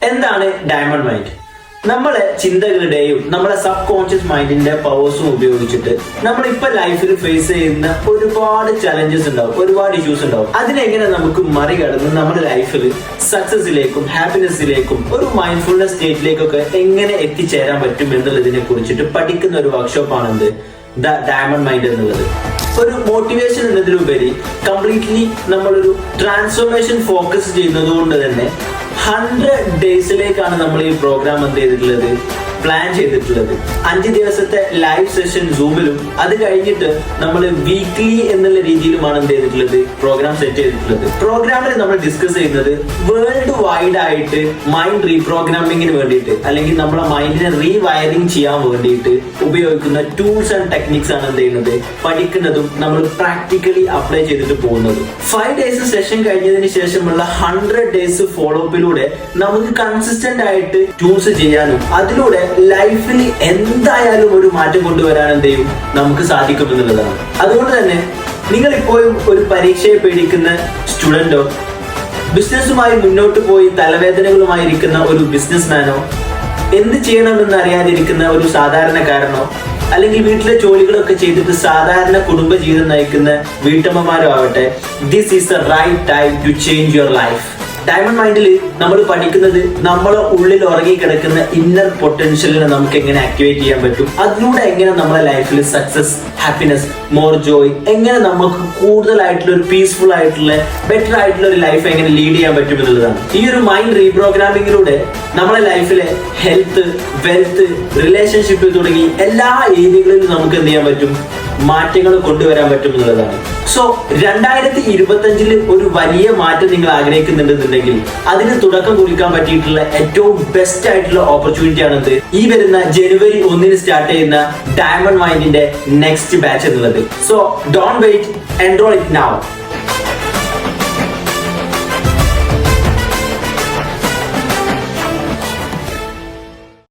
എന്താണ് diamond mind? നമ്മളെ ചിന്തകളുടെയും നമ്മളെ സബ് കോൺഷ്യസ് മൈൻഡിന്റെ പവേഴ്സും ഉപയോഗിച്ചിട്ട് നമ്മളിപ്പോ ലൈഫിൽ ഫേസ് ചെയ്യുന്ന ഒരുപാട് ചലഞ്ചസ് ഉണ്ടാവും, ഒരുപാട് ഇഷ്യൂസ് ഉണ്ടാവും. അതിനെങ്ങനെ നമുക്ക് മറികടന്ന് നമ്മുടെ ലൈഫിൽ സക്സസിലേക്കും ഹാപ്പിനെസ്സിലേക്കും ഒരു മൈൻഡ്ഫുൾനെസ് സ്റ്റേറ്റിലേക്കൊക്കെ എങ്ങനെ എത്തിച്ചേരാൻ പറ്റും എന്നുള്ളതിനെ കുറിച്ചിട്ട് പഠിക്കുന്ന ഒരു വർക്ക്ഷോപ്പാണ് എന്ത് ദ ഡയമണ്ട് മൈൻഡ് എന്നുള്ളത്. ഒരു മോട്ടിവേഷൻ എന്നതിലുപരി കംപ്ലീറ്റ്ലി നമ്മളൊരു ട്രാൻസ്ഫോർമേഷൻ ഫോക്കസ് ചെയ്യുന്നത് കൊണ്ട് തന്നെ 100 ഡേയ്സിലേക്കാണ് നമ്മൾ ഈ പ്രോഗ്രാം എന്ത് ചെയ്തിട്ടുള്ളത്, പ്ലാൻ ചെയ്തിട്ടുള്ളത്. 5 ദിവസത്തെ ലൈവ് സെഷൻ സൂമിലും അത് കഴിഞ്ഞിട്ട് നമ്മൾ വീക്ക്ലി എന്നുള്ള രീതിയിലുമാണ് എന്ത് ചെയ്തിട്ടുള്ളത്, പ്രോഗ്രാം സെറ്റ് ചെയ്തിട്ടുള്ളത്. പ്രോഗ്രാമിൽ നമ്മൾ ഡിസ്കസ് ചെയ്യുന്നത് വേൾഡ് വൈഡ് ആയിട്ട് മൈൻഡ് റീപ്രോഗ്രാമിങ്ങിന് വേണ്ടിയിട്ട് അല്ലെങ്കിൽ നമ്മളെ മൈൻഡിനെ റീവയറിംഗ് ചെയ്യാൻ വേണ്ടിയിട്ട് ഉപയോഗിക്കുന്ന ടൂൾസ് ആൻഡ് ടെക്നിക്സ് ആണ് എന്ത് ചെയ്യുന്നത്, പഠിക്കുന്നതും നമ്മൾ പ്രാക്ടിക്കലി അപ്ലൈ ചെയ്തിട്ട് പോകുന്നതും. 5 ഡേയ്സ് സെഷൻ കഴിഞ്ഞതിന് ശേഷമുള്ള 100 ഡേയ്സ് ഫോളോ അപ്പിലൂടെ നമുക്ക് കൺസിസ്റ്റന്റ് ആയിട്ട് ടൂൾസ് ചെയ്യാനും അതിലൂടെ ലൈഫിൽ എന്തായാലും ഒരു മാറ്റം കൊണ്ടുവരാൻ എന്ത് ചെയ്യും നമുക്ക് സാധിക്കുമെന്നുള്ളതാണ്. അതുകൊണ്ട് തന്നെ നിങ്ങൾ ഇപ്പോഴും ഒരു പരീക്ഷയെ പേടിക്കുന്ന സ്റ്റുഡന്റോ, ബിസിനസ്സുമായി മുന്നോട്ട് പോയി തലവേദനകളുമായിരിക്കുന്ന ഒരു ബിസിനസ്മാനോ, എന്ത് ചെയ്യണമെന്ന് അറിയാതിരിക്കുന്ന ഒരു സാധാരണക്കാരനോ, അല്ലെങ്കിൽ വീട്ടിലെ ജോലികളൊക്കെ ചെയ്തിട്ട് സാധാരണ കുടുംബജീവിതം നയിക്കുന്ന വീട്ടമ്മമാരോ ആവട്ടെ, this is the right time to change your life. Diamond മൈൻഡിൽ നമ്മൾ പഠിക്കുന്നത് നമ്മളെ ഉള്ളിൽ ഉറങ്ങി കിടക്കുന്ന ഇന്നർ പൊട്ടൻഷ്യലിനെ നമുക്ക് എങ്ങനെ ആക്ടിവേറ്റ് ചെയ്യാൻ പറ്റും, അതിലൂടെ എങ്ങനെ നമ്മുടെ ലൈഫിൽ സക്സസ്, ഹാപ്പിനെസ്, മോർ ജോയ്, എങ്ങനെ നമുക്ക് കൂടുതലായിട്ടുള്ള ഒരു പീസ്ഫുൾ ആയിട്ടുള്ള ബെറ്റർ ആയിട്ടുള്ള ഒരു ലൈഫ് എങ്ങനെ ലീഡ് ചെയ്യാൻ പറ്റും എന്നുള്ളതാണ്. ഈ ഒരു മൈൻഡ് റീപ്രോഗ്രാമിങ്ങിലൂടെ നമ്മളെ ലൈഫിലെ ഹെൽത്ത്, വെൽത്ത്, റിലേഷൻഷിപ്പ് തുടങ്ങി എല്ലാ ഏരിയകളിലും നമുക്ക് എന്ത് ചെയ്യാൻ പറ്റും, മാറ്റങ്ങൾ കൊണ്ടുവരാൻ പറ്റും എന്നുള്ളതാണ്. സോ 2025 ഒരു വലിയ മാറ്റം നിങ്ങൾ ആഗ്രഹിക്കുന്നുണ്ടെന്നുണ്ടെങ്കിൽ അതിന് തുടക്കം കുറിക്കാൻ പറ്റിയിട്ടുള്ള ഏറ്റവും ബെസ്റ്റ് ആയിട്ടുള്ള ഓപ്പർച്യൂണിറ്റി ആണെന്ന് ഈ വരുന്ന ജനുവരി 1 സ്റ്റാർട്ട് ചെയ്യുന്ന ഡയമണ്ട് മൈൻഡിന്റെ നെക്സ്റ്റ് ബാച്ച് എന്നുള്ളത്. So don't wait, enrol it now.